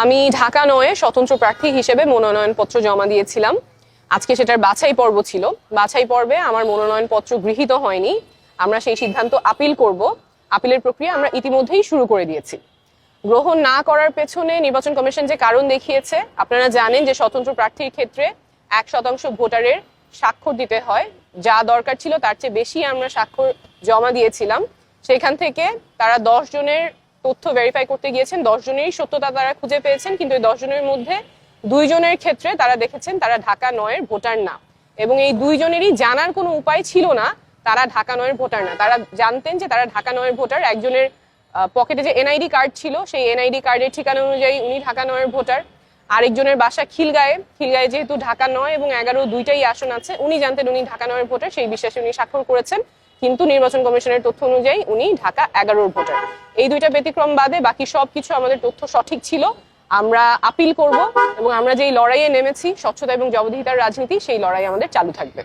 আমি ঢাকা ৯-এ স্বতন্ত্র প্রার্থী হিসেবে মনোনয়নপত্র জমা দিয়েছিলাম। আজকে সেটার বাছাই পর্ব ছিল। বাছাই পর্বে আমার মনোনয়নপত্র গৃহীত হয়নি। আমরা সেই সিদ্ধান্ত আপিল করব। আপিলের প্রক্রিয়া আমরা ইতিমধ্যেই শুরু করে দিয়েছি। গ্রহণ না করার পেছনে নির্বাচন কমিশন যে কারণ দেখিয়েছে, আপনারা জানেন যে স্বতন্ত্র প্রার্থীর ক্ষেত্রে 1% ভোটারের স্বাক্ষর দিতে হয়। যা দরকার ছিল তার চেয়ে বেশি আমরা স্বাক্ষর জমা দিয়েছিলাম। সেখান থেকে তারা 10 জনের তথ্য ভেরিফাই করতে গিয়েছেন, 10 জনেরই সত্যতা তারা খুঁজে পেয়েছেন, কিন্তু এই 10 জনের মধ্যে 2 জনের ক্ষেত্রে তারা দেখেছেন তারা ঢাকা 9-এর ভোটার না, এবং এই 2 জনেরই জানার কোনো উপায় ছিল না তারা ঢাকা 9-এর ভোটার না। তারা জানতেন যে তারা ঢাকা 9-এর ভোটার। একজনের পকেটে যে এনআইডি কার্ড ছিল, সেই এনআইডি কার্ডের ঠিকানা অনুযায়ী উনি ঢাকা 9-এর ভোটার। আরেকজনের বাসা খিলগাঁয়ে যেহেতু ঢাকা 9 এবং 11 দুইটাই আসন আছে, উনি জানতেন উনি ঢাকা 9-এর ভোটার, সেই বিশ্বাসে উনি স্বাক্ষর করেছেন, কিন্তু নির্বাচন কমিশনের তথ্য অনুযায়ী উনি ঢাকা 11-র ভোটার। এই দুইটা ব্যতিক্রম বাদে বাকি সবকিছু আমাদের তথ্য সঠিক ছিল। আমরা আপিল করব এবং আমরা যেই লড়াইয়ে নেমেছি, স্বচ্ছতা এবং জবাবদিহিতার রাজনীতি, সেই লড়াই আমাদের চালু থাকবে।